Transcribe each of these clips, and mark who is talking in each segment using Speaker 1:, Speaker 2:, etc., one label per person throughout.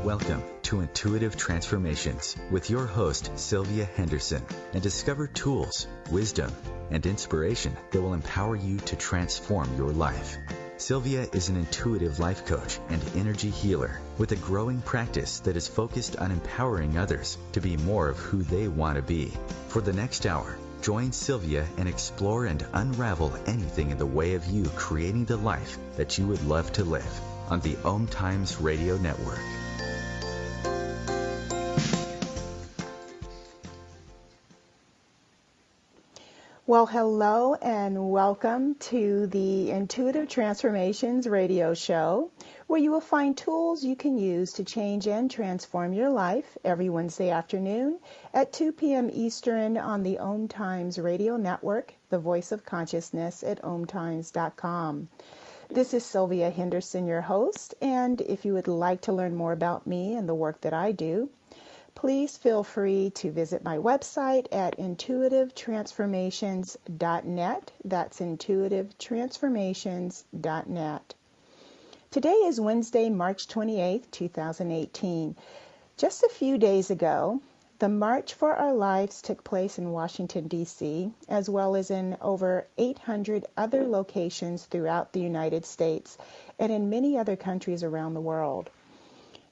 Speaker 1: Welcome to Intuitive Transformations with your host, Sylvia Henderson, and discover tools, wisdom, and inspiration that will empower you to transform your life. Sylvia is an intuitive life coach and energy healer with a growing practice that is focused on empowering others to be more of who they want to be. For the next hour, join Sylvia and explore and unravel anything in the way of you creating the life that you would love to live on the OMTimes Radio Network.
Speaker 2: Well, hello and welcome to the Intuitive Transformations radio show, where you will find tools you can use to change and transform your life every Wednesday afternoon at 2 p.m. Eastern on the OMTimes radio network, the voice of consciousness at OMTimes.com. This is Sylvia Henderson, your host, and if you would like to learn more about me and the work that I do, please feel free to visit my website at intuitivetransformations.net. That's intuitivetransformations.net. Today is Wednesday, March 28th, 2018. Just a few days ago, the March for Our Lives took place in Washington, D.C., as well as in over 800 other locations throughout the United States and in many other countries around the world.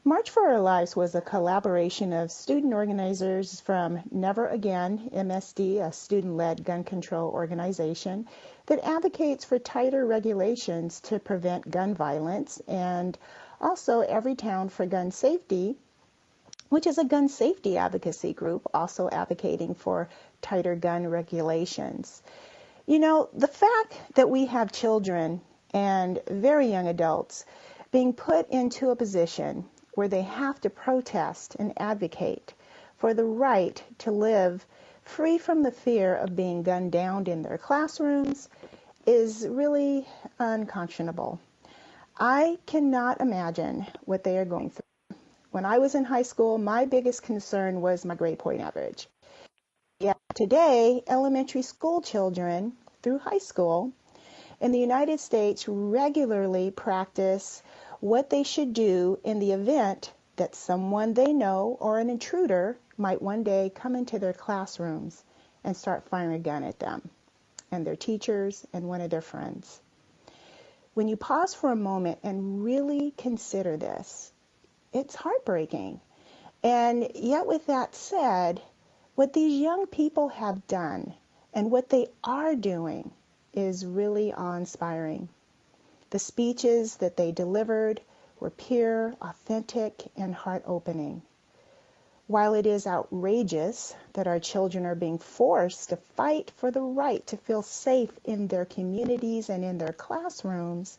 Speaker 2: March for Our Lives was a collaboration of student organizers from Never Again, MSD, a student-led gun control organization that advocates for tighter regulations to prevent gun violence, and also Everytown for Gun Safety, which is a gun safety advocacy group also advocating for tighter gun regulations. You know, the fact that we have children and very young adults being put into a position where they have to protest and advocate for the right to live free from the fear of being gunned down in their classrooms is really unconscionable. I cannot imagine what they are going through. When I was in high school, my biggest concern was my grade point average. Yet today, elementary school children through high school in the United States regularly practice what they should do in the event that someone they know or an intruder might one day come into their classrooms and start firing a gun at them and their teachers and one of their friends. When you pause for a moment and really consider this, it's heartbreaking. And yet with that said, what these young people have done and what they are doing is really awe-inspiring. The speeches that they delivered were pure, authentic, and heart-opening. While it is outrageous that our children are being forced to fight for the right to feel safe in their communities and in their classrooms,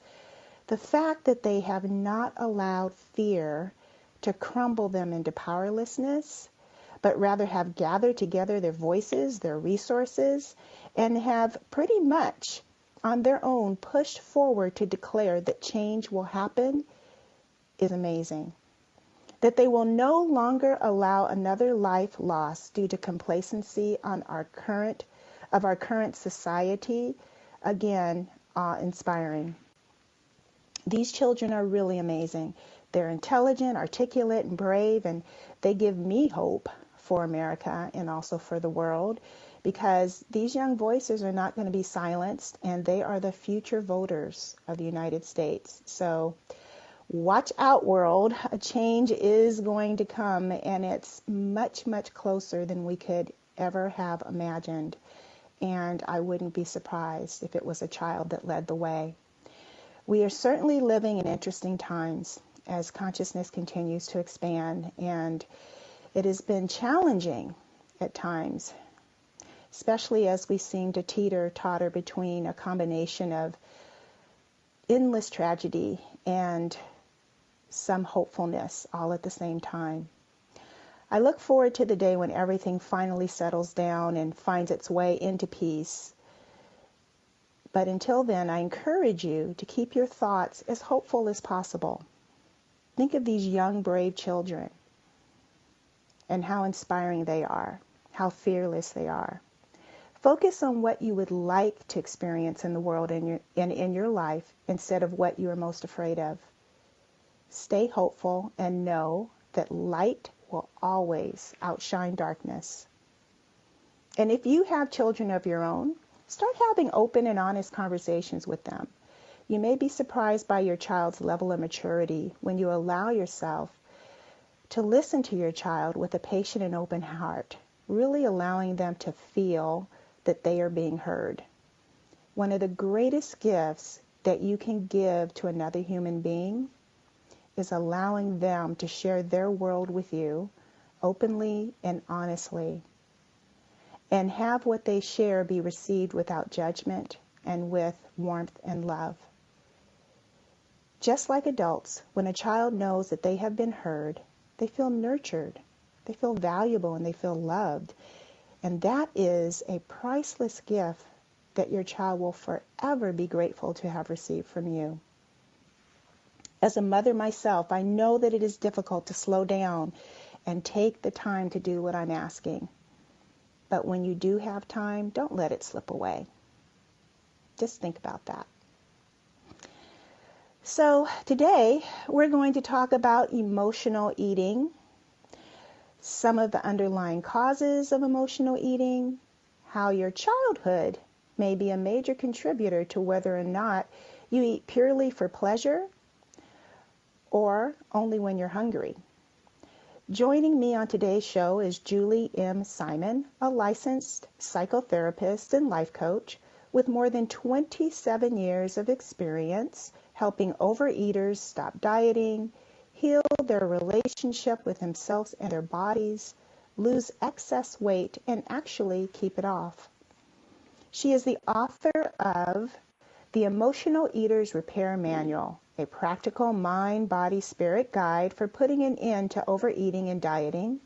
Speaker 2: the fact that they have not allowed fear to crumble them into powerlessness, but rather have gathered together their voices, their resources, and have pretty much on their own pushed forward to declare that change will happen is amazing. That they will no longer allow another life lost due to complacency of our current society, again, awe-inspiring. These children are really amazing. They're intelligent, articulate, and brave, and they give me hope for America and also for the world, because these young voices are not going to be silenced, and they are the future voters of the United States. So watch out, world. A change is going to come, and it's much, much closer than we could ever have imagined. And I wouldn't be surprised if it was a child that led the way. We are certainly living in interesting times as consciousness continues to expand, and it has been challenging at times, especially as we seem to teeter-totter between a combination of endless tragedy and some hopefulness all at the same time. I look forward to the day when everything finally settles down and finds its way into peace. But until then, I encourage you to keep your thoughts as hopeful as possible. Think of these young, brave children and how inspiring they are, how fearless they are. Focus on what you would like to experience in the world and in your life instead of what you are most afraid of. Stay hopeful and know that light will always outshine darkness. And if you have children of your own, start having open and honest conversations with them. You may be surprised by your child's level of maturity when you allow yourself to listen to your child with a patient and open heart, really allowing them to feel that they are being heard. One of the greatest gifts that you can give to another human being is allowing them to share their world with you openly and honestly, and have what they share be received without judgment and with warmth and love. Just like adults, when a child knows that they have been heard, they feel nurtured, they feel valuable, and they feel loved. And that is a priceless gift that your child will forever be grateful to have received from you. As a mother myself, I know that it is difficult to slow down and take the time to do what I'm asking. But when you do have time, don't let it slip away. Just think about that. So today, we're going to talk about emotional eating, some of the underlying causes of emotional eating, how your childhood may be a major contributor to whether or not you eat purely for pleasure or only when you're hungry. Joining me on today's show is Julie M. Simon, a licensed psychotherapist and life coach with more than 27 years of experience helping overeaters stop dieting, heal their relationship with themselves and their bodies, lose excess weight, and actually keep it off. She is the author of The Emotional Eater's Repair Manual, a practical mind, body, spirit guide for putting an end to overeating and dieting,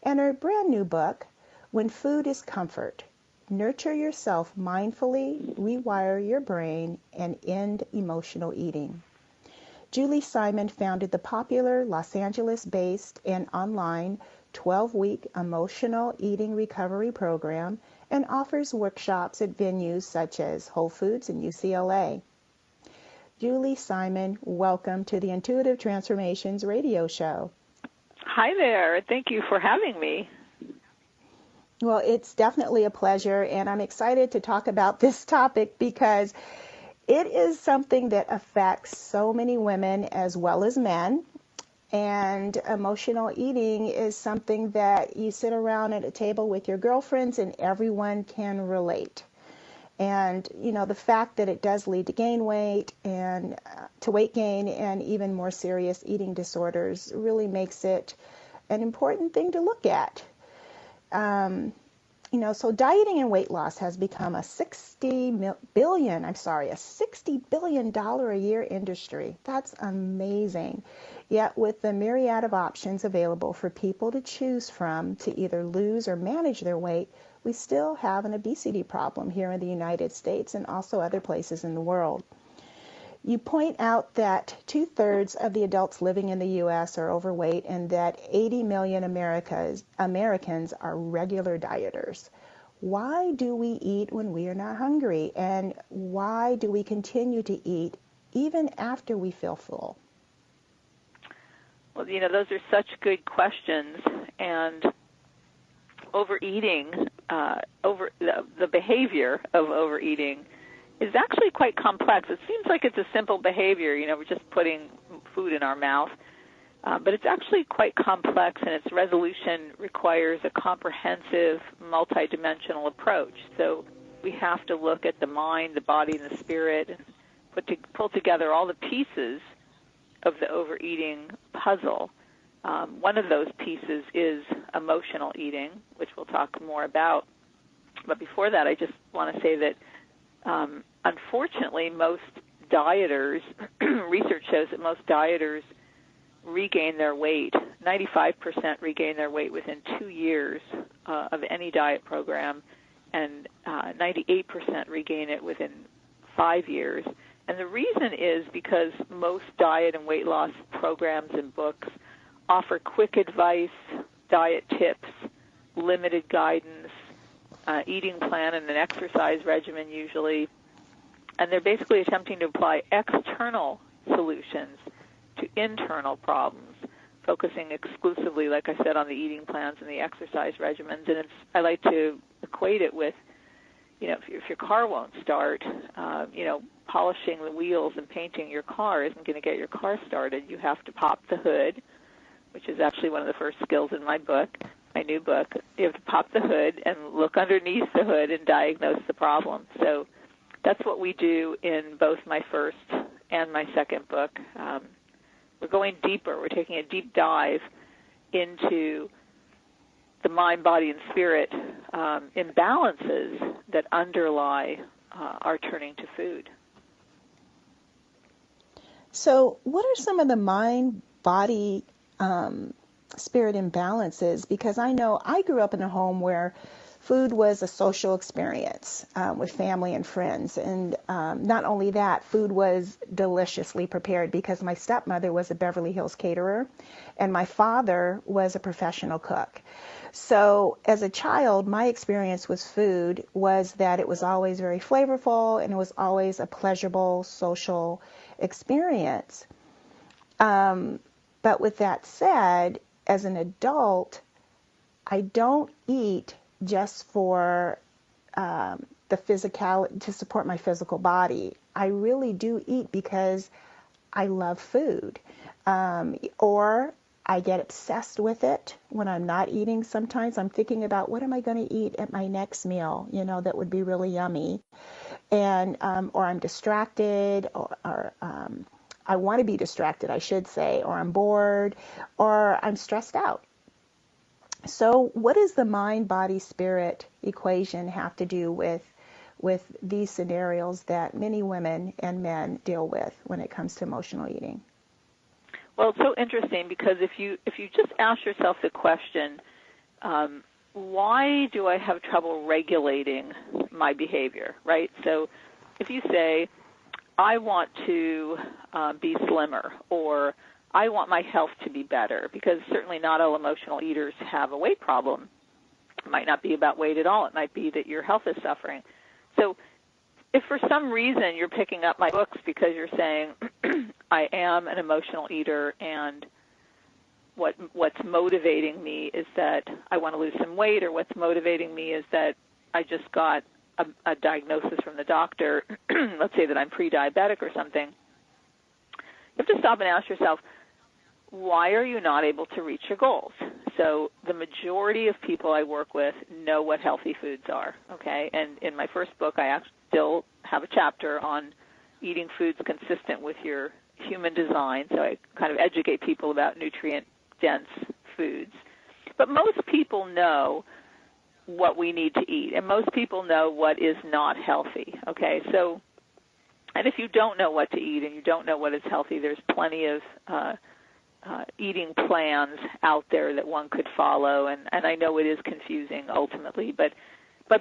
Speaker 2: and her brand new book, When Food is Comfort, Nuture Yourself Mindfully, Rewire Your Brain, and End Emotional Eating. Julie Simon founded the popular Los Angeles-based and online 12-week emotional eating recovery program and offers workshops at venues such as Whole Foods and UCLA. Julie Simon, welcome to the Intuitive Transformations radio show.
Speaker 3: Hi there. Thank you for having me.
Speaker 2: Well, it's definitely a pleasure, and I'm excited to talk about this topic because it is something that affects so many women as well as men. And emotional eating is something that you sit around at a table with your girlfriends and everyone can relate. And, you know, the fact that it does lead to gain weight and to weight gain and even more serious eating disorders really makes it an important thing to look at. So dieting and weight loss has become a $60 billion a year industry. That's amazing. Yet with the myriad of options available for people to choose from to either lose or manage their weight, we still have an obesity problem here in the United States and also other places in the world. You point out that 2/3 of the adults living in the U.S. are overweight and that 80 million Americans are regular dieters. Why do we eat when we are not hungry? And why do we continue to eat even after we feel full?
Speaker 3: Well, those are such good questions. And overeating, the behavior of overeating is actually quite complex. It seems like it's a simple behavior, we're just putting food in our mouth, but it's actually quite complex, and its resolution requires a comprehensive, multidimensional approach. So we have to look at the mind, the body, and the spirit, and pull together all the pieces of the overeating puzzle. One of those pieces is emotional eating, which we'll talk more about. But before that, I just want to say that unfortunately, most dieters, research shows that most dieters regain their weight. 95% regain their weight within 2 years of any diet program, and 98% regain it within 5 years. And the reason is because most diet and weight loss programs and books offer quick advice, diet tips, limited guidance, eating plan, and an exercise regimen usually. And they're basically attempting to apply external solutions to internal problems focusing exclusively, like I said, on the eating plans and the exercise regimens. And I like to equate it with, if your car won't start, polishing the wheels and painting your car isn't going to get your car started. You have to pop the hood, which is actually one of the first skills in my book, my new book. You have to pop the hood and look underneath the hood and diagnose the problem. So that's what we do in both my first and my second book. We're going deeper. We're taking a deep dive into the mind, body, and spirit imbalances that underlie our turning to food.
Speaker 2: So what are some of the mind, body, spirit imbalances? Because I know I grew up in a home where food was a social experience with family and friends. And not only that, food was deliciously prepared because my stepmother was a Beverly Hills caterer and my father was a professional cook. So as a child, my experience with food was that it was always very flavorful and it was always a pleasurable social experience. But with that said, as an adult, I don't eat just for the physicality, to support my physical body. I really do eat because I love food. Or I get obsessed with it when I'm not eating. Sometimes I'm thinking about what am I going to eat at my next meal, that would be really yummy. And or I'm distracted, or I want to be distracted, I should say, or I'm bored, or I'm stressed out. So what does the mind, body, spirit equation have to do with these scenarios that many women and men deal with when it comes to emotional eating?
Speaker 3: Well, it's so interesting because if you just ask yourself the question, why do I have trouble regulating my behavior, right? So if you say, I want to be slimmer, or I want my health to be better, because certainly not all emotional eaters have a weight problem. It might not be about weight at all. It might be that your health is suffering. So if for some reason you're picking up my books because you're saying, I am an emotional eater, and what's motivating me is that I want to lose some weight, or what's motivating me is that I just got a diagnosis from the doctor, let's say that I'm pre-diabetic or something, you have to stop and ask yourself, why are you not able to reach your goals? So the majority of people I work with know what healthy foods are, okay? And in my first book, I still have a chapter on eating foods consistent with your human design, so I kind of educate people about nutrient-dense foods. But most people know what we need to eat, and most people know what is not healthy, okay? So, and if you don't know what to eat and you don't know what is healthy, there's plenty of eating plans out there that one could follow, and I know it is confusing ultimately, but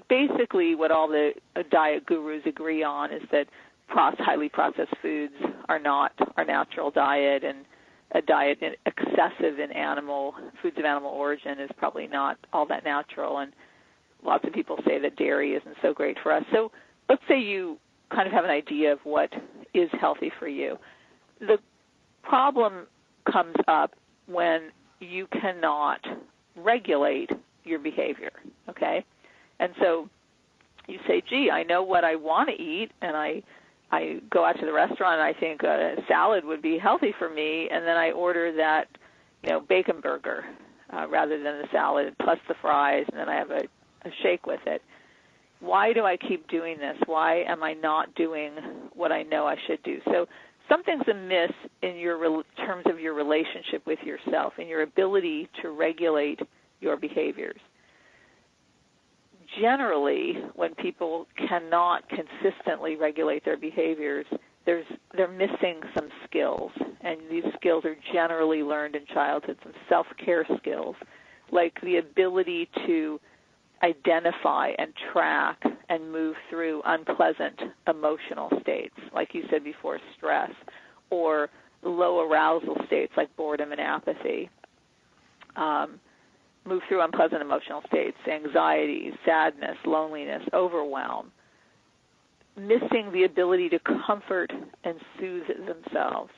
Speaker 3: basically what all the diet gurus agree on is that highly processed foods are not our natural diet, and a diet excessive in foods of animal origin is probably not all that natural, and lots of people say that dairy isn't so great for us. So let's say you kind of have an idea of what is healthy for you. The problem comes up when you cannot regulate your behavior, okay? And so you say, gee, I know what I want to eat, and I go out to the restaurant and I think a salad would be healthy for me, and then I order that, bacon burger rather than the salad plus the fries, and then I have a shake with it. Why do I keep doing this? Why am I not doing what I know I should do? So something's amiss in terms of your relationship with yourself and your ability to regulate your behaviors. Generally, when people cannot consistently regulate their behaviors, they're missing some skills, and these skills are generally learned in childhood, some self-care skills, like the ability to identify and track and move through unpleasant emotional states, like you said before, stress, or low arousal states like boredom and apathy. Move through unpleasant emotional states, anxiety, sadness, loneliness, overwhelm, missing the ability to comfort and soothe themselves.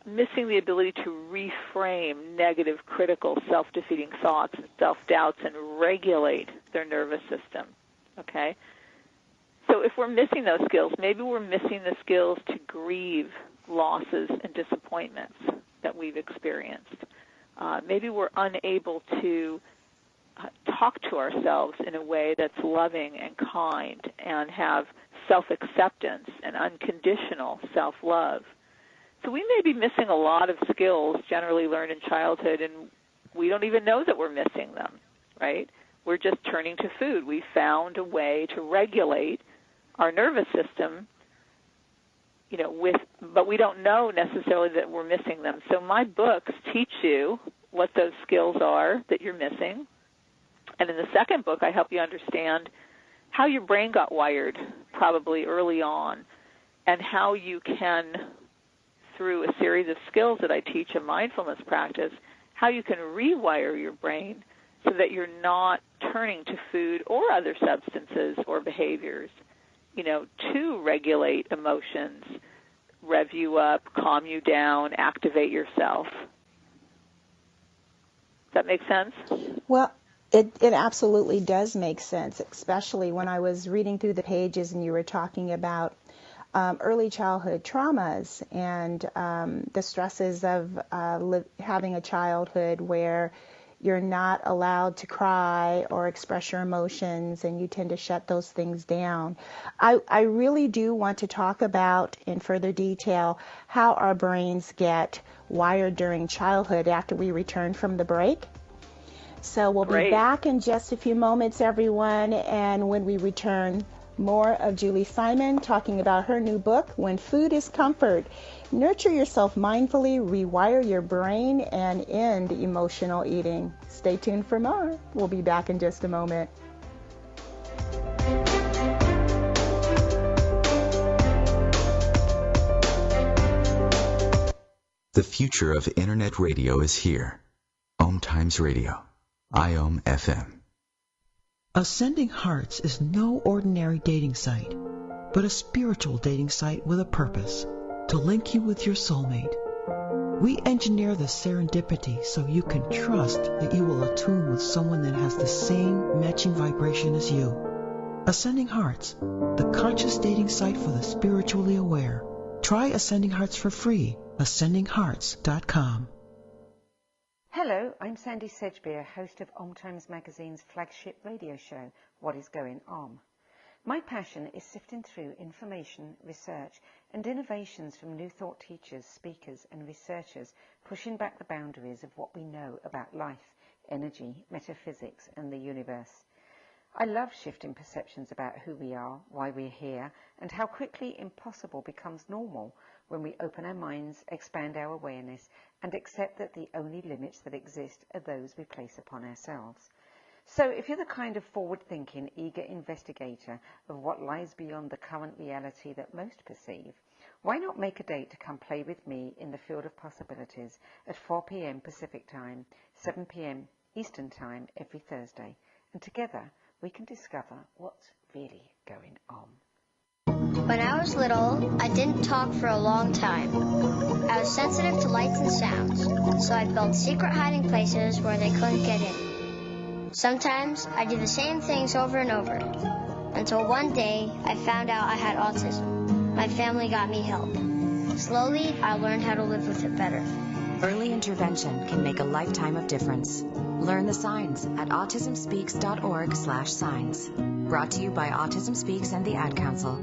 Speaker 3: missing the ability to reframe negative, critical, self-defeating thoughts and self-doubts and regulate their nervous system, okay? So if we're missing those skills, maybe we're missing the skills to grieve losses and disappointments that we've experienced. Maybe we're unable to talk to ourselves in a way that's loving and kind and have self-acceptance and unconditional self-love. So we may be missing a lot of skills generally learned in childhood, and we don't even know that we're missing them, right? We're just turning to food. We found a way to regulate our nervous system, but we don't know necessarily that we're missing them. So my books teach you what those skills are that you're missing. And in the second book, I help you understand how your brain got wired probably early on and how you can, through a series of skills that I teach in mindfulness practice, how you can rewire your brain so that you're not turning to food or other substances or behaviors, to regulate emotions, rev you up, calm you down, activate yourself. Does that make sense?
Speaker 2: Well, it absolutely does make sense, especially when I was reading through the pages and you were talking about early childhood traumas and the stresses of having a childhood where you're not allowed to cry or express your emotions and you tend to shut those things down. I really do want to talk about in further detail how our brains get wired during childhood after we return from the break. So we'll be back in just a few moments, everyone, and when we return, more of Julie Simon talking about her new book, When Food is Comfort. Nurture Yourself Mindfully, Rewire Your Brain, and End Emotional Eating. Stay tuned for more. We'll be back in just a moment.
Speaker 1: The future of Internet radio is here. OMTimes Radio. IOM FM.
Speaker 4: Ascending Hearts is no ordinary dating site, but a spiritual dating site with a purpose, to link you with your soulmate. We engineer the serendipity so you can trust that you will attune with someone that has the same matching vibration as you. Ascending Hearts, the conscious dating site for the spiritually aware. Try Ascending Hearts for free. AscendingHearts.com.
Speaker 5: Hello, I'm Sandy Sedgbeer, host of OMTimes Magazine's flagship radio show, What is Going On? My passion is sifting through information, research, and innovations from new thought teachers, speakers, and researchers pushing back the boundaries of what we know about life, energy, metaphysics, and the universe. I love shifting perceptions about who we are, why we're here, and how quickly impossible becomes normal when we open our minds, expand our awareness, and accept that the only limits that exist are those we place upon ourselves. So if you're the kind of forward-thinking, eager investigator of what lies beyond the current reality that most perceive, why not make a date to come play with me in the field of possibilities at 4 p.m. Pacific Time, 7 p.m. Eastern Time every Thursday, and together we can discover what's really going on.
Speaker 6: When I was little, I didn't talk for a long time. I was sensitive to lights and sounds, so I built secret hiding places where they couldn't get in. Sometimes I did the same things over and over, until one day I found out I had autism. My family got me help. Slowly, I learned how to live with it better.
Speaker 7: Early intervention can make a lifetime of difference. Learn the signs at autismspeaks.org/signs. Brought to you by Autism Speaks and the Ad Council.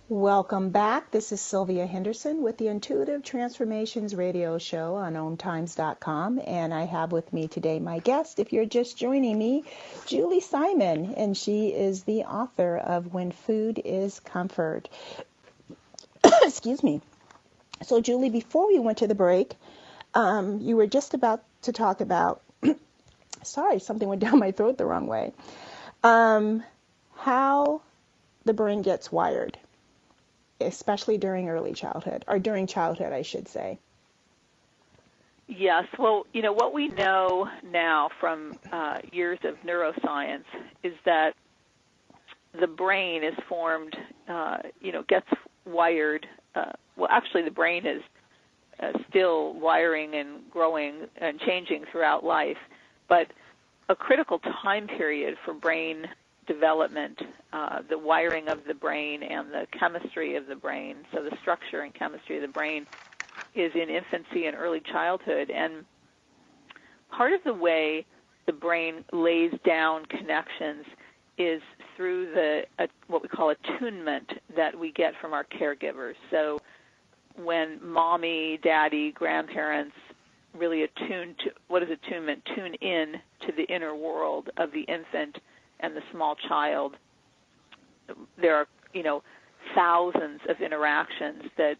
Speaker 2: Welcome back. This is Sylvia Henderson with the Intuitive Transformations radio show on OMTimes.com, and I have with me today my guest, if you're just joining me, Julie Simon, and she is the author of When Food is Comfort. Excuse me. So, Julie, before we went to the break, you were just about to talk about, sorry, something went down my throat the wrong way, how the brain gets wired, especially during early childhood, or during childhood, I should say.
Speaker 3: Yes. Well, what we know now from years of neuroscience is that the brain is formed, gets wired. Well, actually, the brain is still wiring and growing and changing throughout life, but a critical time period for brain development, the wiring of the brain and the chemistry of the brain, so the structure and chemistry of the brain, is in infancy and early childhood. And part of the way the brain lays down connections is through what we call attunement that we get from our caregivers. So when mommy, daddy, grandparents really attune to, what is attunement? Tune in to the inner world of the infant and the small child. There are, thousands of interactions that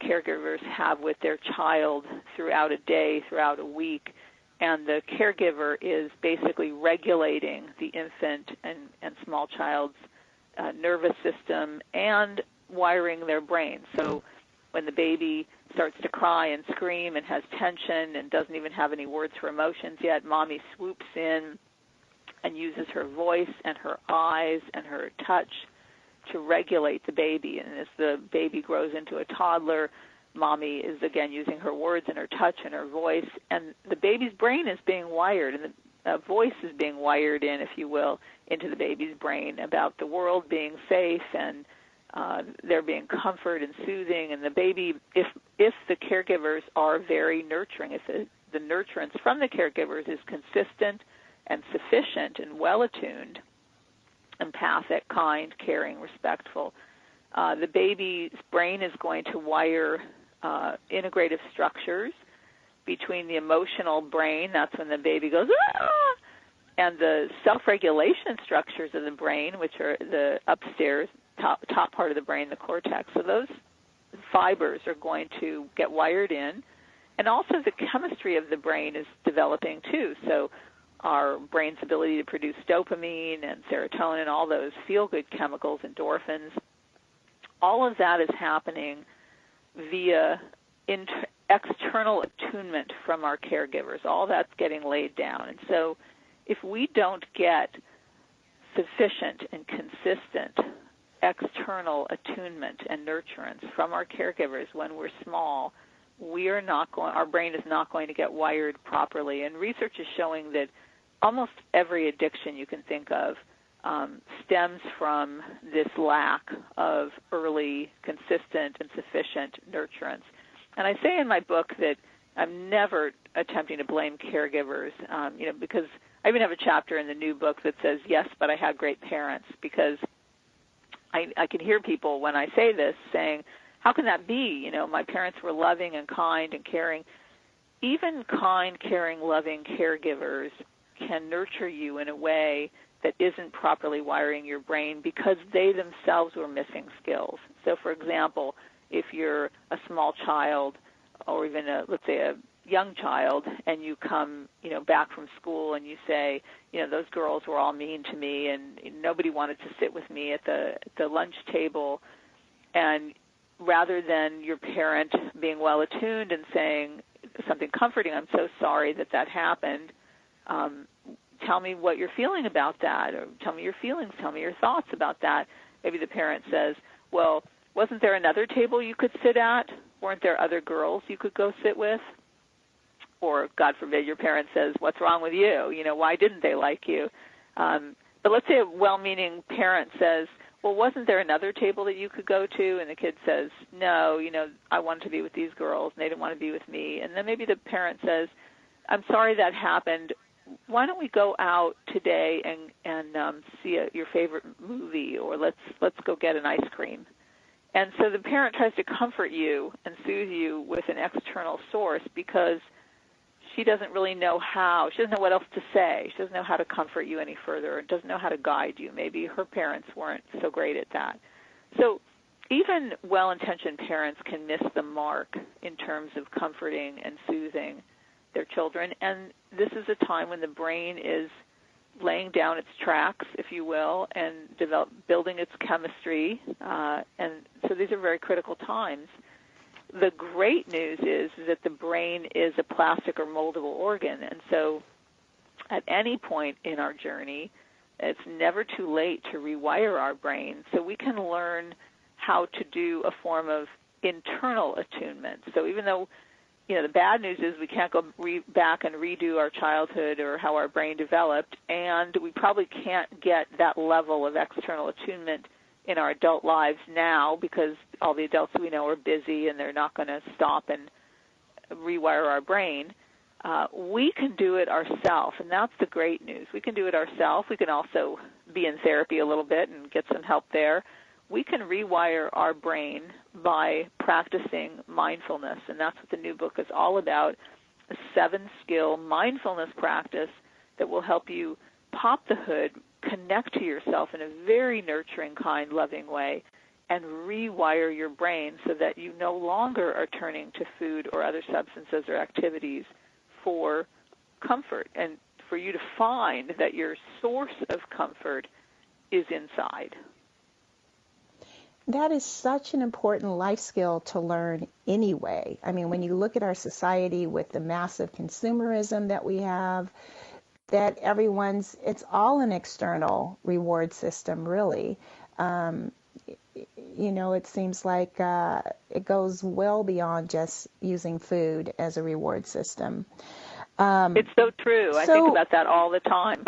Speaker 3: caregivers have with their child throughout a day, throughout a week, and the caregiver is basically regulating the infant and small child's nervous system and wiring their brain. So when the baby starts to cry and scream and has tension and doesn't even have any words for emotions yet, mommy swoops in and uses her voice and her eyes and her touch to regulate the baby. And as the baby grows into a toddler, mommy is again using her words and her touch and her voice, and the baby's brain is being wired, and the voice is being wired in, if you will, into the baby's brain about the world being safe and there being comfort and soothing. And the baby, if the caregivers are very nurturing, if the nurturance from the caregivers is consistent and sufficient and well-attuned, empathic, kind, caring, respectful, the baby's brain is going to wire integrative structures between the emotional brain, that's when the baby goes, ah! And the self-regulation structures of the brain, which are the upstairs, top part of the brain, the cortex. So those fibers are going to get wired in. And also the chemistry of the brain is developing too. So our brain's ability to produce dopamine and serotonin, all those feel-good chemicals, endorphins, all of that is happening via external attunement from our caregivers. All that's getting laid down. And so if we don't get sufficient and consistent external attunement and nurturance from our caregivers when we're small, our brain is not going to get wired properly. And research is showing that almost every addiction you can think of stems from this lack of early, consistent, and sufficient nurturance. And I say in my book that I'm never attempting to blame caregivers, because I even have a chapter in the new book that says, yes, but I had great parents, because I can hear people when I say this saying, how can that be? My parents were loving and kind and caring. Even kind, caring, loving caregivers can nurture you in a way that isn't properly wiring your brain because they themselves were missing skills. So, for example, if you're a small child or even, let's say, a young child, and you come, back from school and you say, those girls were all mean to me and nobody wanted to sit with me at the lunch table, and rather than your parent being well attuned and saying something comforting, I'm so sorry that happened, tell me what you're feeling about that, or tell me your feelings, tell me your thoughts about that. Maybe the parent says, well, wasn't there another table you could sit at? Weren't there other girls you could go sit with? Or, God forbid, your parent says, what's wrong with you? Why didn't they like you? But let's say a well-meaning parent says, well, wasn't there another table that you could go to? And the kid says, no, I wanted to be with these girls, and they didn't want to be with me. And then maybe the parent says, I'm sorry that happened. Why don't we go out today and see your favorite movie, or let's go get an ice cream? And so the parent tries to comfort you and soothe you with an external source because she doesn't really know how. She doesn't know what else to say. She doesn't know how to comfort you any further, and doesn't know how to guide you. Maybe her parents weren't so great at that. So even well-intentioned parents can miss the mark in terms of comforting and soothing their children. And this is a time when the brain is laying down its tracks, if you will, and building its chemistry. And so these are very critical times. The great news is that the brain is a plastic or moldable organ. And so at any point in our journey, it's never too late to rewire our brain so we can learn how to do a form of internal attunement. So even though, the bad news is we can't go back and redo our childhood or how our brain developed, and we probably can't get that level of external attunement in our adult lives now because all the adults we know are busy and they're not going to stop and rewire our brain. We can do it ourselves, and that's the great news. We can do it ourselves. We can also be in therapy a little bit and get some help there. We can rewire our brain by practicing mindfulness, and that's what the new book is all about, a 7-skill mindfulness practice that will help you pop the hood, connect to yourself in a very nurturing, kind, loving way, and rewire your brain so that you no longer are turning to food or other substances or activities for comfort, and for you to find that your source of comfort is inside.
Speaker 2: That is such an important life skill to learn anyway. I mean, when you look at our society with the massive consumerism that we have, that it's all an external reward system, really. It seems like it goes well beyond just using food as a reward system.
Speaker 3: It's so true. I think about that all the time.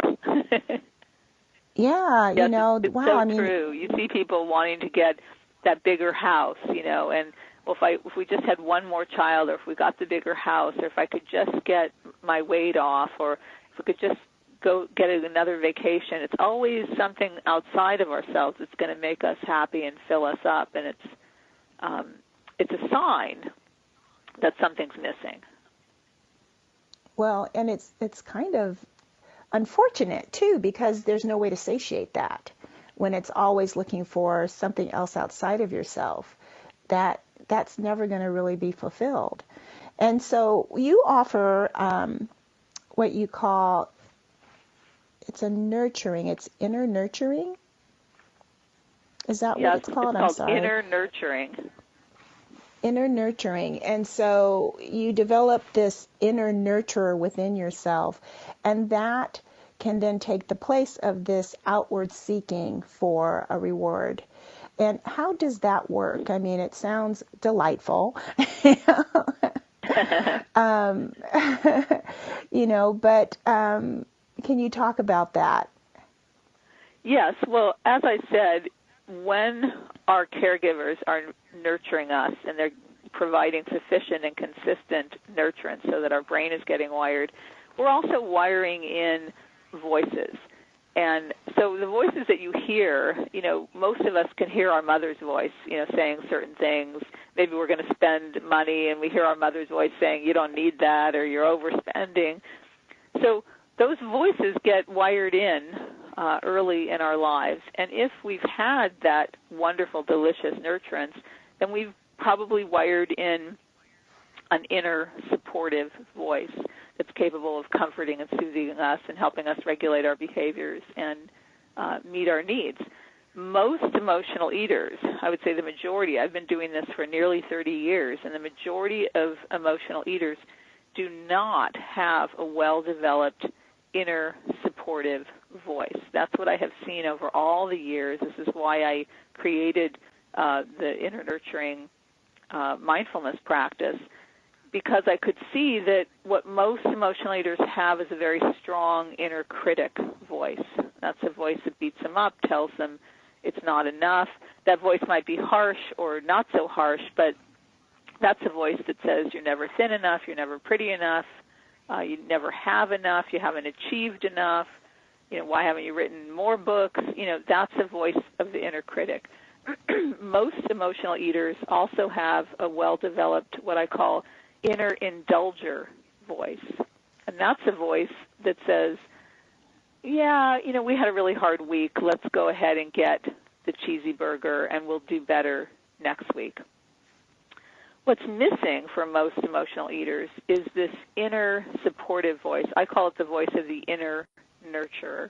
Speaker 2: Yeah,
Speaker 3: yes, it's
Speaker 2: wow.
Speaker 3: So true. You see people wanting to get that bigger house, and if we just had one more child, or if we got the bigger house, or if I could just get my weight off, or if we could just go get another vacation, it's always something outside of ourselves that's going to make us happy and fill us up, and it's a sign that something's missing.
Speaker 2: Well, and it's kind of unfortunate, too, because there's no way to satiate that when it's always looking for something else outside of yourself. That's never going to really be fulfilled. And so you offer what you call, it's inner nurturing? Is that what it's called?
Speaker 3: It's called inner nurturing.
Speaker 2: Inner nurturing. And so you develop this inner nurturer within yourself, and that can then take the place of this outward seeking for a reward. And how does that work? I mean, it sounds delightful, but can you talk about that?
Speaker 3: Yes. Well, as I said, when our caregivers are nurturing us and they're providing sufficient and consistent nurturance so that our brain is getting wired, we're also wiring in voices. And so the voices that you hear, most of us can hear our mother's voice, saying certain things. Maybe we're going to spend money and we hear our mother's voice saying, you don't need that, or you're overspending. So those voices get wired in early in our lives. And if we've had that wonderful, delicious nurturance, then we've probably wired in an inner supportive voice that's capable of comforting and soothing us and helping us regulate our behaviors and meet our needs. Most emotional eaters, I would say the majority, I've been doing this for nearly 30 years, and the majority of emotional eaters do not have a well-developed inner supportive voice. That's what I have seen over all the years. This is why I created the inner nurturing mindfulness practice, because I could see that what most emotional eaters have is a very strong inner critic voice. That's a voice that beats them up, tells them it's not enough. That voice might be harsh or not so harsh, but that's a voice that says you're never thin enough, you're never pretty enough, you never have enough, you haven't achieved enough, why haven't you written more books? That's the voice of the inner critic. Most emotional eaters also have a well-developed, what I call inner indulger voice. And that's a voice that says, yeah, we had a really hard week. Let's go ahead and get the cheesy burger and we'll do better next week. What's missing for most emotional eaters is this inner supportive voice. I call it the voice of the inner nurturer.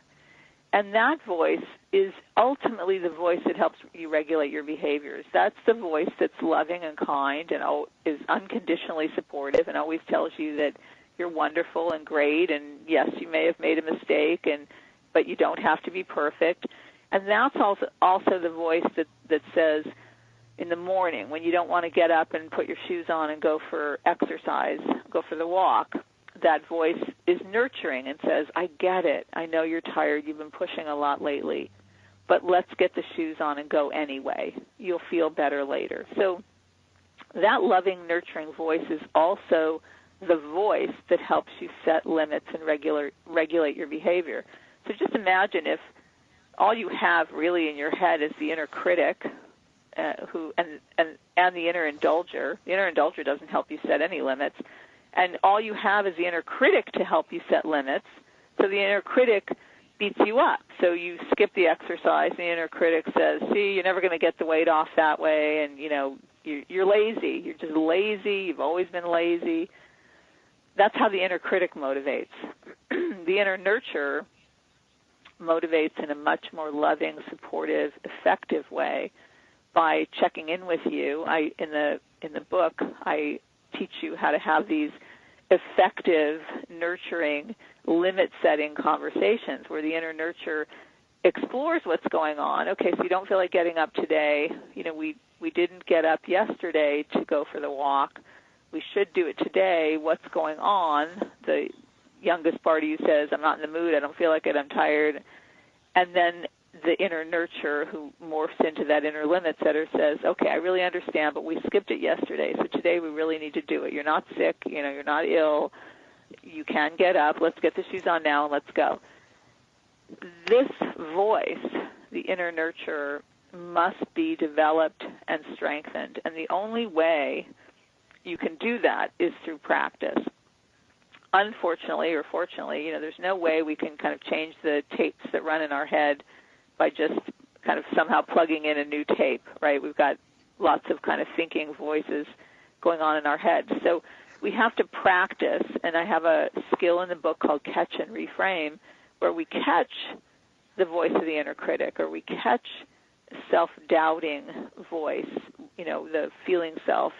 Speaker 3: And that voice is ultimately the voice that helps you regulate your behaviors. That's the voice that's loving and kind and is unconditionally supportive and always tells you that you're wonderful and great, and yes, you may have made a mistake, and but you don't have to be perfect. And that's also the voice that says in the morning when you don't want to get up and put your shoes on and go for exercise, go for the walk, that voice is nurturing and says, I get it. I know you're tired. You've been pushing a lot lately, but let's get the shoes on and go anyway. You'll feel better later. So that loving, nurturing voice is also the voice that helps you set limits and regulate your behavior. So just imagine if all you have really in your head is the inner critic and the inner indulger. The inner indulger doesn't help you set any limits. And all you have is the inner critic to help you set limits. So the inner critic beats you up. So you skip the exercise, and the inner critic says, see, you're never going to get the weight off that way, and, you're lazy. You're just lazy. You've always been lazy. That's how the inner critic motivates. The inner nurturer motivates in a much more loving, supportive, effective way by checking in with you. In the book, I teach you how to have these effective, nurturing, limit-setting conversations where the inner nurturer explores what's going on. Okay, so you don't feel like getting up today. We didn't get up yesterday to go for the walk. We should do it today. What's going on? The youngest part of you says, I'm not in the mood. I don't feel like it. I'm tired. And then the inner nurturer who morphs into that inner limit setter says, okay, I really understand, but we skipped it yesterday, so today we really need to do it. You're not sick, you're not ill, you can get up, let's get the shoes on now and let's go. This voice, the inner nurturer, must be developed and strengthened, and the only way you can do that is through practice. Unfortunately or fortunately, there's no way we can kind of change the tapes that run in our head by just kind of somehow plugging in a new tape, right? We've got lots of kind of thinking voices going on in our head. So we have to practice, and I have a skill in the book called Catch and Reframe, where we catch the voice of the inner critic, or we catch self-doubting voice, the feeling self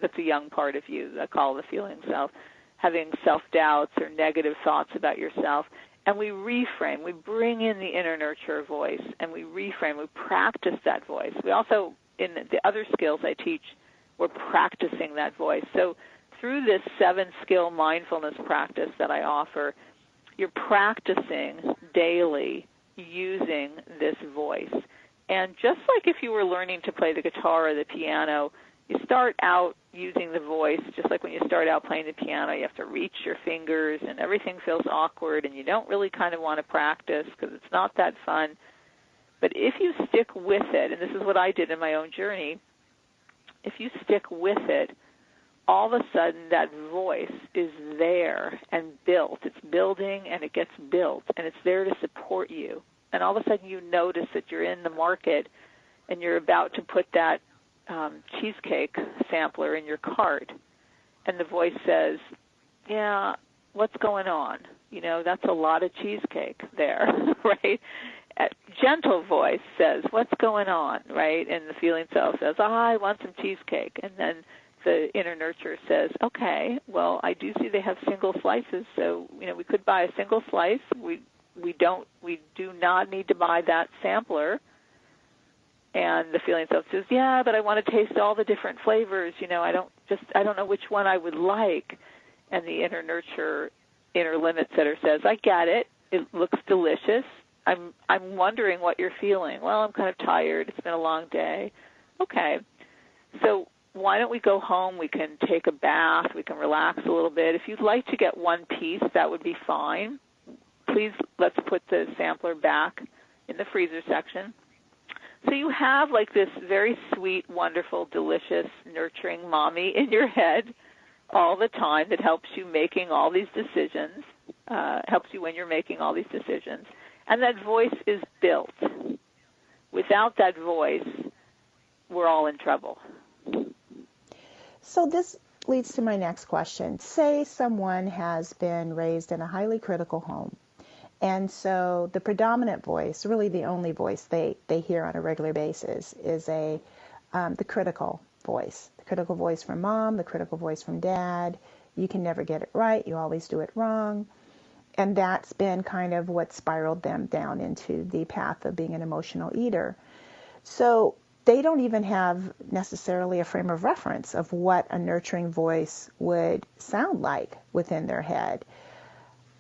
Speaker 3: that's a young part of you, I call the feeling self, having self-doubts or negative thoughts about yourself. And we reframe, we bring in the inner nurturer voice, and we reframe, we practice that voice. We also, in the other skills I teach, we're practicing that voice. So through this 7-skill mindfulness practice that I offer, you're practicing daily using this voice. And just like if you were learning to play the guitar or the piano, you start out using the voice, just like when you start out playing the piano, you have to reach your fingers and everything feels awkward and you don't really kind of want to practice because it's not that fun. But if you stick with it, and this is what I did in my own journey, if you stick with it, all of a sudden that voice is there and built. It's building and it gets built and it's there to support you. And all of a sudden you notice that you're in the market and you're about to put that cheesecake sampler in your cart, and the voice says, yeah, what's going on? That's a lot of cheesecake there, right? A gentle voice says, what's going on, right? And the feeling self says, I want some cheesecake. And then the inner nurturer says, okay, well, I do see they have single slices, so, we could buy a single slice. We do not need to buy that sampler. And the feeling self says, yeah, but I want to taste all the different flavors. I don't know which one I would like. And the inner nurturer, inner limit setter says, I get it. It looks delicious. I'm wondering what you're feeling. Well, I'm kind of tired. It's been a long day. Okay. So why don't we go home? We can take a bath. We can relax a little bit. If you'd like to get one piece, that would be fine. Please, let's put the sampler back in the freezer section. So you have like this very sweet, wonderful, delicious, nurturing mommy in your head all the time that helps you making all these decisions, helps you when you're making all these decisions. And that voice is built. Without that voice, we're all in trouble.
Speaker 2: So this leads to my next question. Say someone has been raised in a highly critical home. And so the predominant voice, really the only voice they hear on a regular basis is the critical voice. The critical voice from mom, the critical voice from dad. You can never get it right. You always do it wrong. And that's been kind of what spiraled them down into the path of being an emotional eater. So they don't even have necessarily a frame of reference of what a nurturing voice would sound like within their head.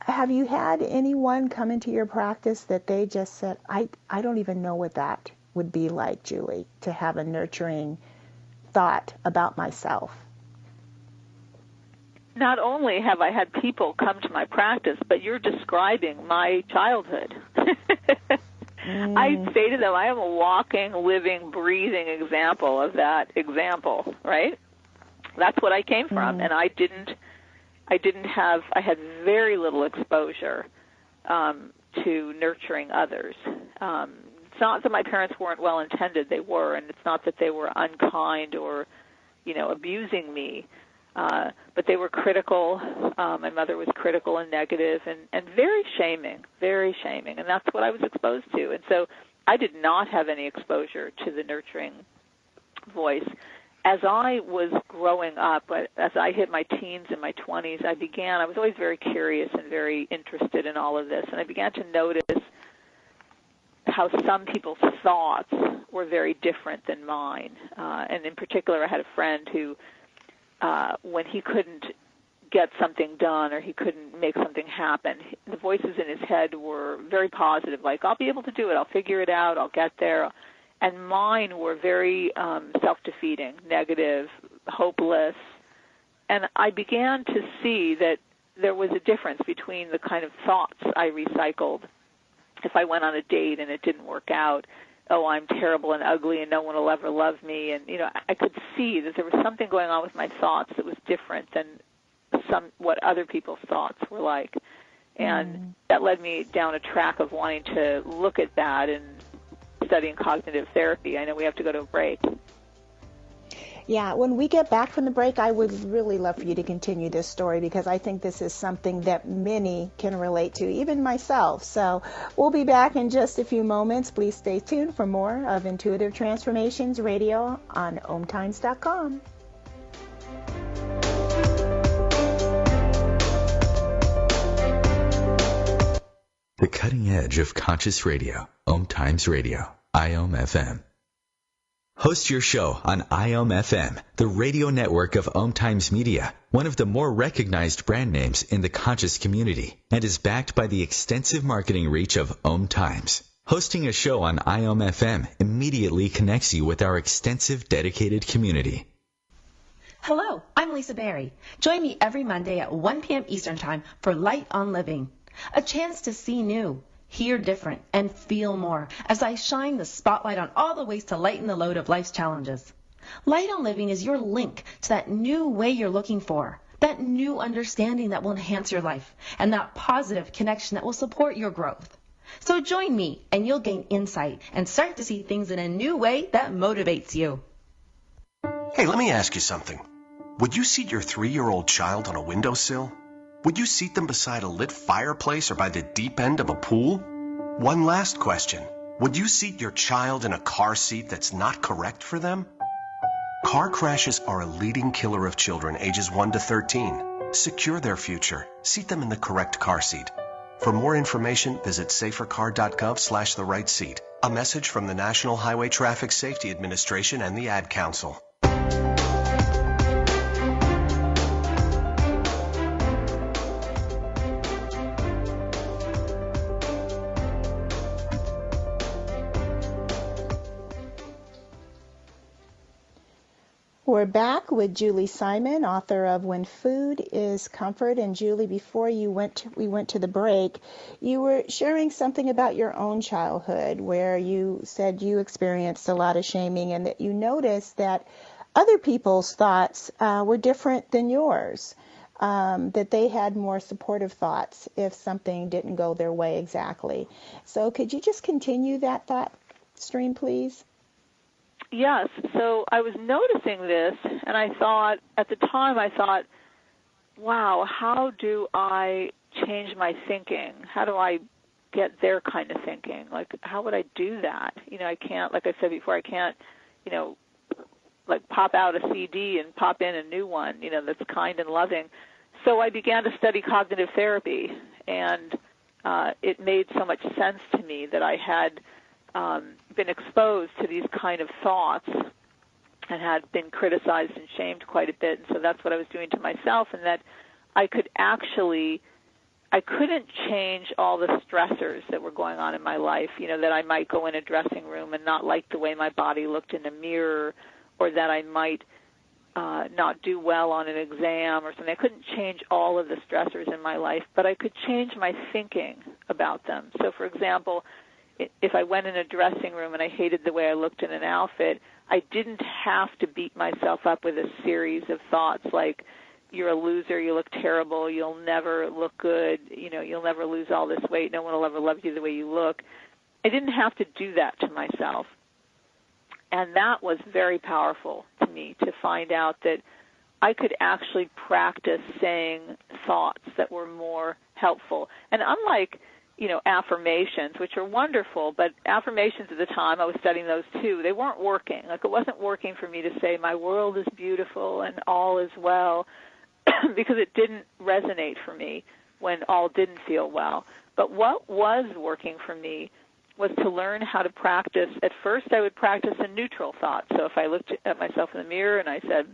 Speaker 2: Have you had anyone come into your practice that they just said, I don't even know what that would be like, Julie, to have a nurturing thought about myself?
Speaker 3: Not only have I had people come to my practice, but you're describing my childhood. I say to them, I am a walking, living, breathing example of that example, right? That's what I came from, and I had very little exposure to nurturing others. It's not that my parents weren't well-intended, they were, and it's not that they were unkind or, abusing me, but they were critical. My mother was critical and negative and very shaming, and that's what I was exposed to. And so I did not have any exposure to the nurturing voice. As I was growing up, as I hit my teens and my 20s, I was always very curious and very interested in all of this, and I began to notice how some people's thoughts were very different than mine. And in particular, I had a friend who, when he couldn't get something done or he couldn't make something happen, the voices in his head were very positive, like, I'll be able to do it, I'll figure it out, I'll get there. And mine were very self-defeating, negative, hopeless. And I began to see that there was a difference between the kind of thoughts I recycled. If I went on a date and it didn't work out, oh, I'm terrible and ugly and no one will ever love me. And, I could see that there was something going on with my thoughts that was different than what other people's thoughts were like. And that led me down a track of wanting to look at that and studying cognitive therapy. I know we have to go to a break.
Speaker 2: Yeah, when we get back from the break, I would really love for you to continue this story because I think this is something that many can relate to, even myself. So we'll be back in just a few moments. Please stay tuned for more of Intuitive Transformations Radio on OMTimes.com.
Speaker 1: The cutting edge of conscious radio, OMTimes Radio, IOM-FM. Host your show on IOM-FM, the radio network of OMTimes Media, one of the more recognized brand names in the conscious community, and is backed by the extensive marketing reach of OMTimes. Hosting a show on IOM-FM immediately connects you with our extensive dedicated community.
Speaker 8: Hello, I'm Lisa Berry. Join me every Monday at 1 p.m. Eastern Time for Light on Living, a chance to see new, hear different, and feel more as I shine the spotlight on all the ways to lighten the load of life's challenges. Light on Living is your link to that new way you're looking for, that new understanding that will enhance your life, and that positive connection that will support your growth. So join me and you'll gain insight and start to see things in a new way that motivates you.
Speaker 9: Hey, let me ask you something. Would you seat your 3-year-old child on a windowsill? Would you seat them beside a lit fireplace or by the deep end of a pool? One last question. Would you seat your child in a car seat that's not correct for them? Car crashes are a leading killer of children ages 1 to 13. Secure their future. Seat them in the correct car seat. For more information, visit safercar.gov/the right seat. A message from the National Highway Traffic Safety Administration and the Ad Council.
Speaker 2: We're back with Julie Simon, author of When Food is Comfort. And Julie, before we went to the break, you were sharing something about your own childhood where you said you experienced a lot of shaming and that you noticed that other people's thoughts were different than yours, that they had more supportive thoughts if something didn't go their way exactly. So could you just continue that thought stream, please?
Speaker 3: Yes, so I was noticing this, and I thought, at the time I thought, wow, how do I change my thinking? How do I get their kind of thinking? Like, how would I do that? I can't, like I said before, I can't, like pop out a CD and pop in a new one, that's kind and loving. So I began to study cognitive therapy, And it made so much sense to me that I had been exposed to these kind of thoughts and had been criticized and shamed quite a bit. And so that's what I was doing to myself, and that I couldn't change all the stressors that were going on in my life, that I might go in a dressing room and not like the way my body looked in a mirror, or that I might not do well on an exam or something. I couldn't change all of the stressors in my life, but I could change my thinking about them. So, for example, if I went in a dressing room and I hated the way I looked in an outfit, I didn't have to beat myself up with a series of thoughts like, you're a loser, you look terrible, you'll never look good, you'll never lose all this weight, no one will ever love you the way you look. I didn't have to do that to myself. And that was very powerful to me, to find out that I could actually practice saying thoughts that were more helpful. And unlike, affirmations, which are wonderful, but affirmations at the time, I was studying those too, they weren't working. Like, it wasn't working for me to say, my world is beautiful and all is well, because it didn't resonate for me when all didn't feel well. But what was working for me was to learn how to practice. At first, I would practice a neutral thought. So if I looked at myself in the mirror and I said,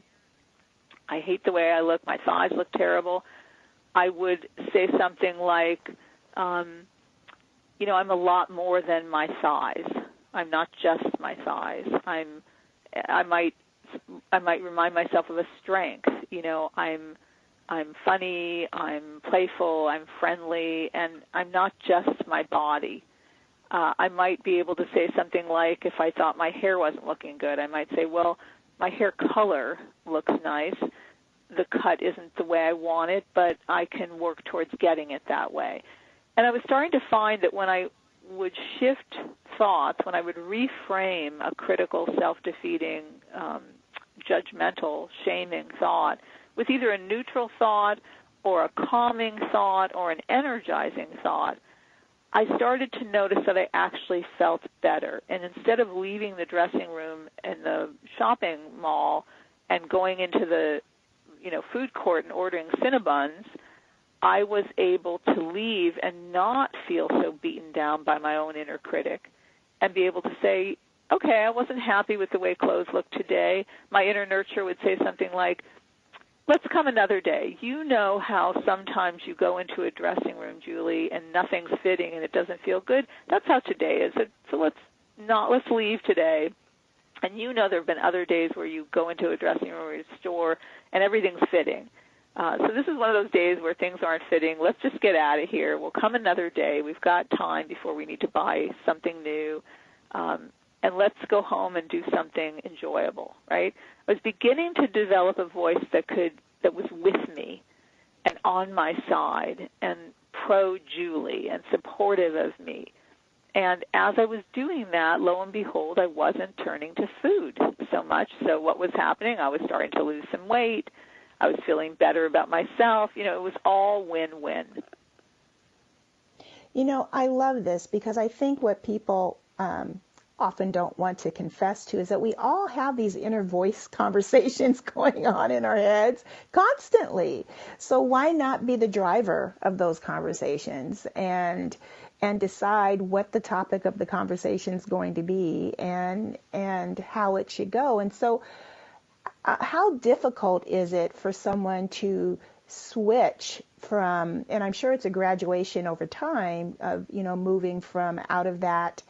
Speaker 3: I hate the way I look, my thighs look terrible, I would say something like, I'm a lot more than my thighs. I'm not just my thighs. I might remind myself of a strength. I'm funny, I'm playful, I'm friendly, and I'm not just my body. I might be able to say something like, if I thought my hair wasn't looking good, I might say, well, my hair color looks nice. The cut isn't the way I want it, but I can work towards getting it that way. And I was starting to find that when I would shift thoughts, when I would reframe a critical, self-defeating, judgmental, shaming thought with either a neutral thought or a calming thought or an energizing thought, I started to notice that I actually felt better. And instead of leaving the dressing room in the shopping mall and going into the food court and ordering Cinnabons, I was able to leave and not feel so beaten down by my own inner critic and be able to say, okay, I wasn't happy with the way clothes looked today. My inner nurture would say something like, let's come another day. You know how sometimes you go into a dressing room, Julie, and nothing's fitting and it doesn't feel good? That's how today is. So let's leave today. And there have been other days where you go into a dressing room or a store and everything's fitting. So this is one of those days where things aren't fitting. Let's just get out of here. We'll come another day. We've got time before we need to buy something new. And let's go home and do something enjoyable, right? I was beginning to develop a voice that was with me and on my side and pro-Julie and supportive of me. And as I was doing that, lo and behold, I wasn't turning to food so much. So what was happening? I was starting to lose some weight. I was feeling better about myself. It was all win-win.
Speaker 2: I love this because I think what people often don't want to confess to is that we all have these inner voice conversations going on in our heads constantly. So why not be the driver of those conversations and decide what the topic of the conversation is going to be and how it should go? And so how difficult is it for someone to switch from, and I'm sure it's a graduation over time of, moving from out of that,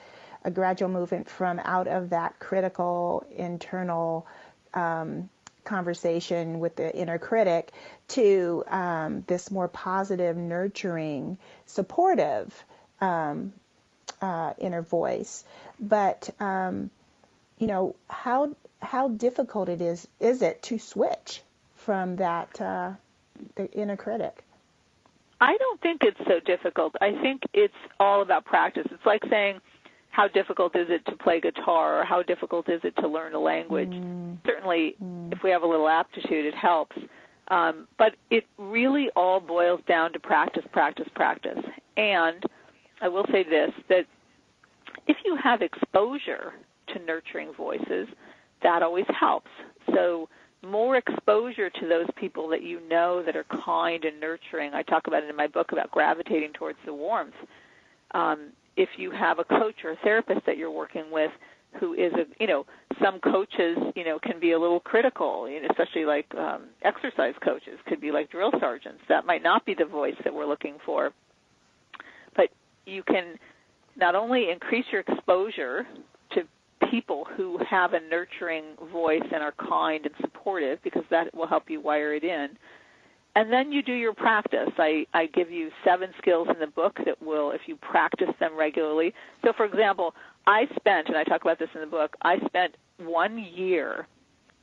Speaker 2: a gradual movement from out of that critical internal conversation with the inner critic to this more positive, nurturing, supportive inner voice. But, how difficult is it to switch from that, the inner critic?
Speaker 3: I don't think it's so difficult. I think it's all about practice. It's like saying, how difficult is it to play guitar, or how difficult is it to learn a language? Certainly, if we have a little aptitude, it helps. But it really all boils down to practice, practice, practice. And I will say this, that if you have exposure to nurturing voices, that always helps. So more exposure to those people that you know that are kind and nurturing. I talk about it in my book about gravitating towards the warmth. If you have a coach or a therapist that you're working with who is some coaches, can be a little critical, especially like exercise coaches, could be like drill sergeants. That might not be the voice that we're looking for. But you can not only increase your exposure to people who have a nurturing voice and are kind and supportive, because that will help you wire it in. And then you do your practice. I give you 7 skills in the book that will, if you practice them regularly. So, for example, I spent, and I talk about this in the book, I spent 1 year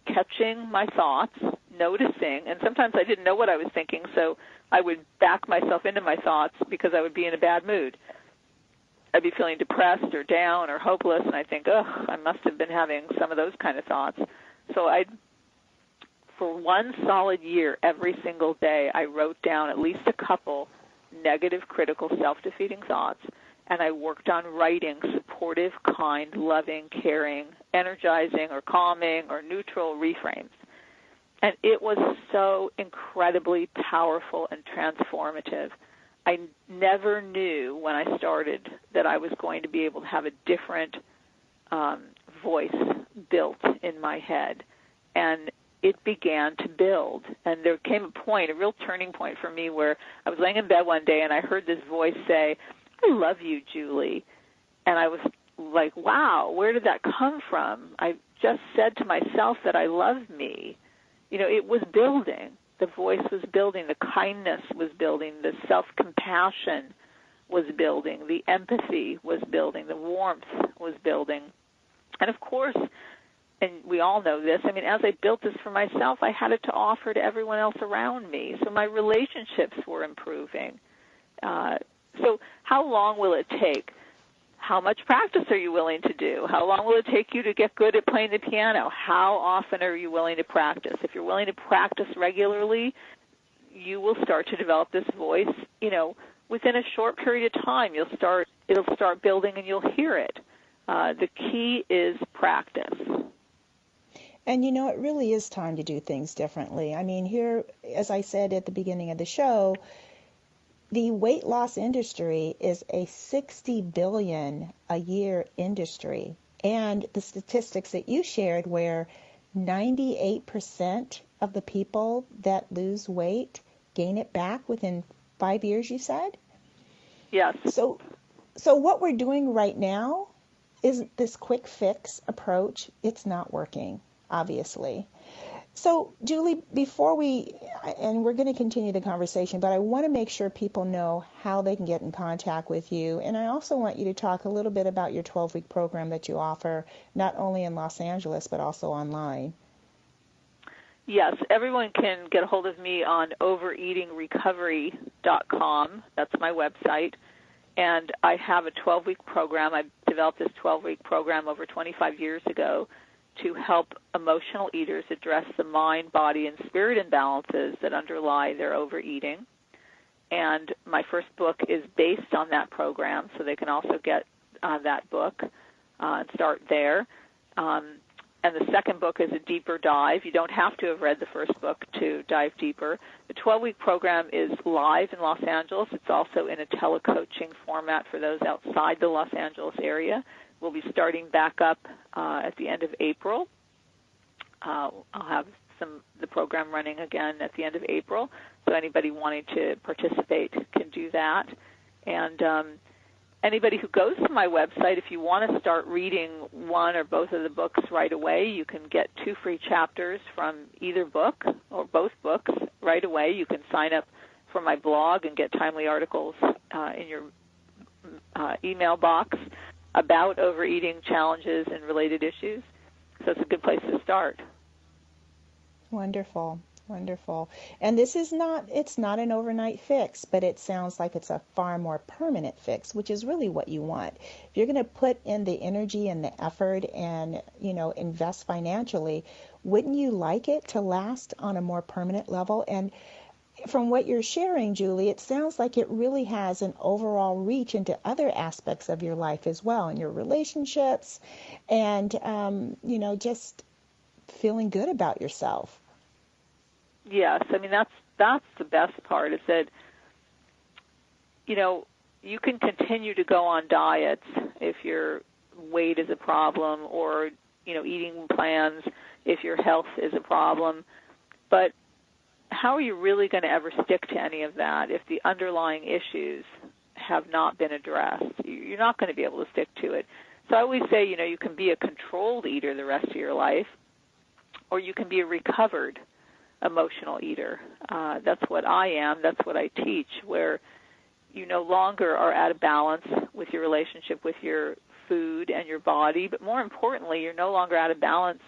Speaker 3: catching my thoughts, noticing, and sometimes I didn't know what I was thinking, so I would back myself into my thoughts because I would be in a bad mood. I'd be feeling depressed or down or hopeless, and I'd think, I must have been having some of those kind of thoughts. So for 1 solid year, every single day, I wrote down at least a couple negative, critical, self-defeating thoughts, and I worked on writing supportive, kind, loving, caring, energizing, or calming, or neutral reframes. And it was so incredibly powerful and transformative. I never knew when I started that I was going to be able to have a different voice built in my head. And it began to build. And there came a point, a real turning point for me, where I was laying in bed one day and I heard this voice say, "I love you, Julie." And I was like, wow, where did that come from? I just said to myself that I love me. It was building. The voice was building. The kindness was building. The self-compassion was building. The empathy was building. The warmth was building. And, of course, and we all know this, as I built this for myself, I had it to offer to everyone else around me. So my relationships were improving. So how long will it take? How much practice are you willing to do? How long will it take you to get good at playing the piano? How often are you willing to practice? If you're willing to practice regularly, you will start to develop this voice, within a short period of time. It'll start building and you'll hear it. The key is practice.
Speaker 2: And it really is time to do things differently. Here, as I said at the beginning of the show, the weight loss industry is a $60 billion a year industry. And the statistics that you shared, where 98% of the people that lose weight gain it back within 5 years, you said?
Speaker 3: Yes.
Speaker 2: So what we're doing right now is this quick fix approach. It's not working, obviously. So, Julie, before we're going to continue the conversation, but I want to make sure people know how they can get in contact with you. And I also want you to talk a little bit about your 12-week program that you offer, not only in Los Angeles, but also online.
Speaker 3: Yes, everyone can get a hold of me on overeatingrecovery.com. That's my website. And I have a 12-week program. I developed this 12-week program over 25 years ago to help emotional eaters address the mind, body, and spirit imbalances that underlie their overeating. And my first book is based on that program, so they can also get that book and start there. And the second book is a deeper dive. You don't have to have read the first book to dive deeper. The 12-week program is live in Los Angeles. It's also in a telecoaching format for those outside the Los Angeles area. We'll be starting back up at the end of April. I'll have the program running again at the end of April, so anybody wanting to participate can do that. And anybody who goes to my website, if you want to start reading one or both of the books right away, you can get 2 free chapters from either book or both books right away. You can sign up for my blog and get timely articles in your email box about overeating challenges and related issues. So it's a good place to start.
Speaker 2: Wonderful, wonderful. And it's not an overnight fix, but it sounds like it's a far more permanent fix, which is really what you want. If you're going to put in the energy and the effort and, invest financially, wouldn't you like it to last on a more permanent level? And from what you're sharing, Julie, it sounds like it really has an overall reach into other aspects of your life as well, and your relationships, and just feeling good about yourself.
Speaker 3: Yes, I mean that's the best part, is that, you know, you can continue to go on diets if your weight is a problem, or, you know, eating plans if your health is a problem, but how are you really going to ever stick to any of that if the underlying issues have not been addressed? You're not going to be able to stick to it. So I always say, you know, you can be a controlled eater the rest of your life, or you can be a recovered emotional eater. That's what I am. That's what I teach, where you no longer are out of balance with your relationship with your food and your body, but more importantly, you're no longer out of balance,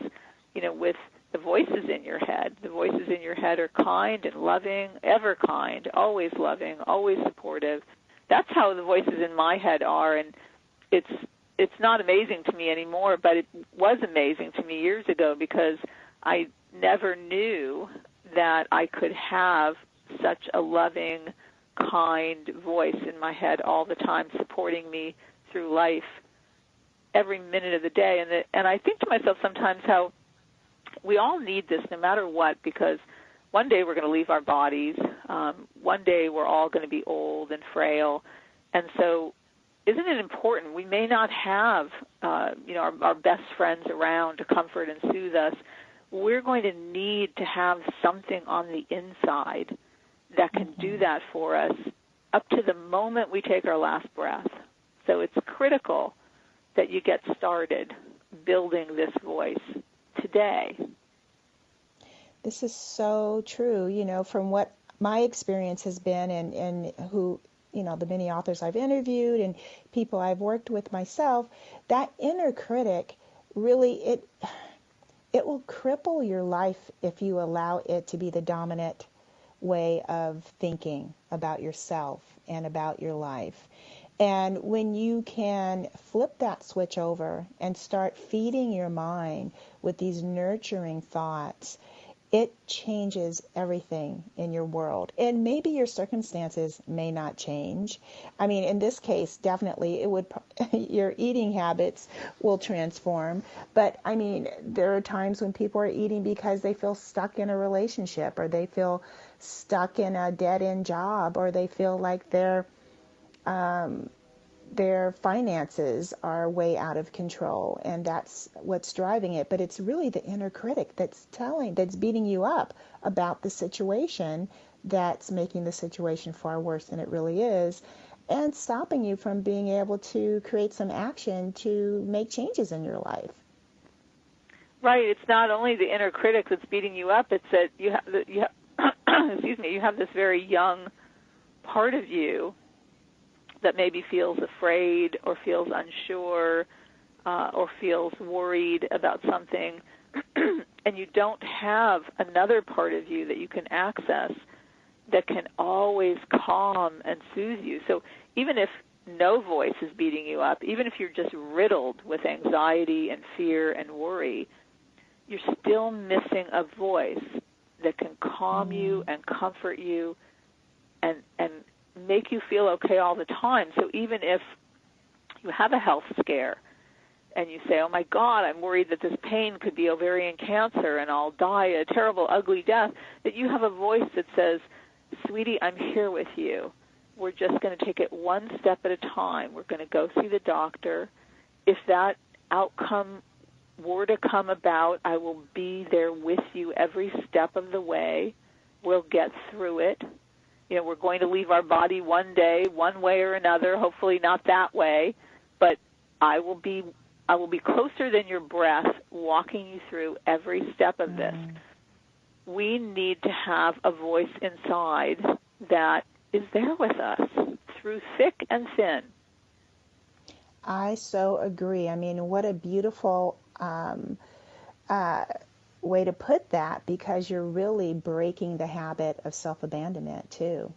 Speaker 3: you know, with the voices in your head. The voices in your head are kind and loving, ever kind, always loving, always supportive. That's how the voices in my head are, and it's not amazing to me anymore, but it was amazing to me years ago, because I never knew that I could have such a loving, kind voice in my head all the time, supporting me through life every minute of the day. And I think to myself sometimes how we all need this no matter what, because one day we're going to leave our bodies. One day we're all going to be old and frail. And so isn't it important? We may not have, you know, our best friends around to comfort and soothe us. We're going to need to have something on the inside that can do that for us up to the moment we take our last breath. So it's critical that you get started building this voice today.
Speaker 2: This is so true, you know, from what my experience has been, and who, you know, the many authors I've interviewed and people I've worked with myself, that inner critic really, it will cripple your life if you allow it to be the dominant way of thinking about yourself and about your life. And when you can flip that switch over and start feeding your mind with these nurturing thoughts, it changes everything in your world. And maybe your circumstances may not change. I mean, in this case, definitely it would, your eating habits will transform. But I mean, there are times when people are eating because they feel stuck in a relationship, or they feel stuck in a dead-end job, or they feel like their finances are way out of control, and that's what's driving it. But it's really the inner critic that's beating you up about the situation, that's making the situation far worse than it really is, and stopping you from being able to create some action to make changes in your life.
Speaker 3: Right. It's not only the inner critic that's beating you up. It's that you have you have this very young part of you that maybe feels afraid or feels unsure or feels worried about something, and you don't have another part of you that you can access that can always calm and soothe you. So even if no voice is beating you up, even if you're just riddled with anxiety and fear and worry, you're still missing a voice that can calm you and comfort you and make you feel okay all the time. So even if you have a health scare and you say, oh my God, I'm worried that this pain could be ovarian cancer and I'll die a terrible, ugly death, that you have a voice that says, sweetie, I'm here with you. We're just going to take it one step at a time. We're going to go see the doctor. If that outcome were to come about, I will be there with you every step of the way. We'll get through it. You know, we're going to leave our body one day, one way or another, hopefully not that way, but I will be closer than your breath, walking you through every step of this. We need to have a voice inside that is there with us through thick and thin.
Speaker 2: I so agree. I mean, what a beautiful way to put that, because you're really breaking the habit of self-abandonment too.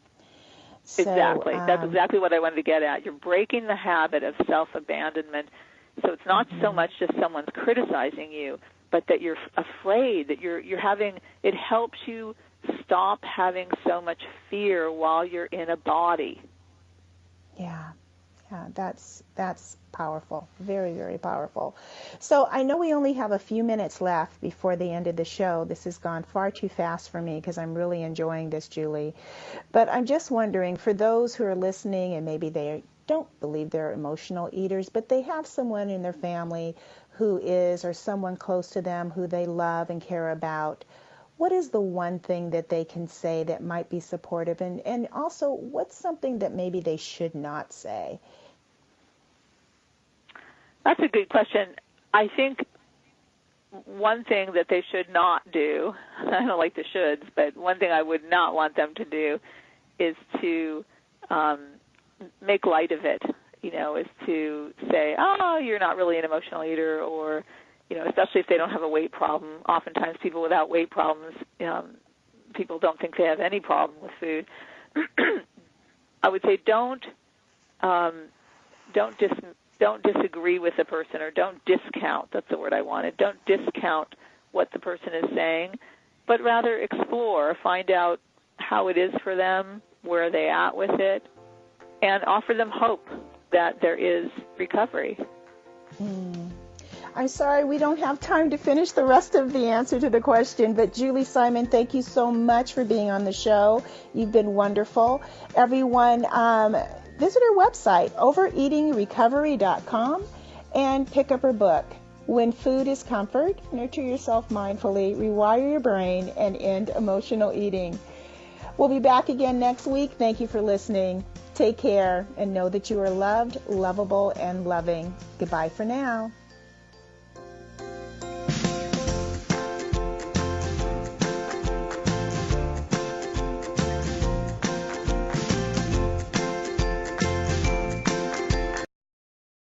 Speaker 2: So,
Speaker 3: exactly. That's exactly what I wanted to get at. You're breaking the habit of self-abandonment. So it's not so much just someone's criticizing you, but that you're afraid, that you're having, it helps you stop having so much fear while you're in a body.
Speaker 2: Yeah, That's powerful. Very, very powerful. So I know we only have a few minutes left before the end of the show. This has gone far too fast for me because I'm really enjoying this, Julie. But I'm just wondering, for those who are listening and maybe they don't believe they're emotional eaters, but they have someone in their family who is, or someone close to them who they love and care about, what is the one thing that they can say that might be supportive? And also, what's something that maybe they should not say?
Speaker 3: That's a good question. I think one thing that they should not do, I don't like the shoulds, but one thing I would not want them to do is to make light of it, is to say, oh, you're not really an emotional eater, or, especially if they don't have a weight problem. Oftentimes people without weight problems, people don't think they have any problem with food. I would say don't disagree with the person, or don't discount. That's the word I wanted. Don't discount what the person is saying, but rather explore, find out how it is for them, where are they at with it, and offer them hope that there is recovery.
Speaker 2: I'm sorry we don't have time to finish the rest of the answer to the question, but Julie Simon, thank you so much for being on the show. You've been wonderful. Everyone, visit her website, overeatingrecovery.com, and pick up her book, When Food is Comfort, Nuture Yourself Mindfully, Rewire Your Brain, and End Emotional Eating. We'll be back again next week. Thank you for listening. Take care and know that you are loved, lovable, and loving. Goodbye for now.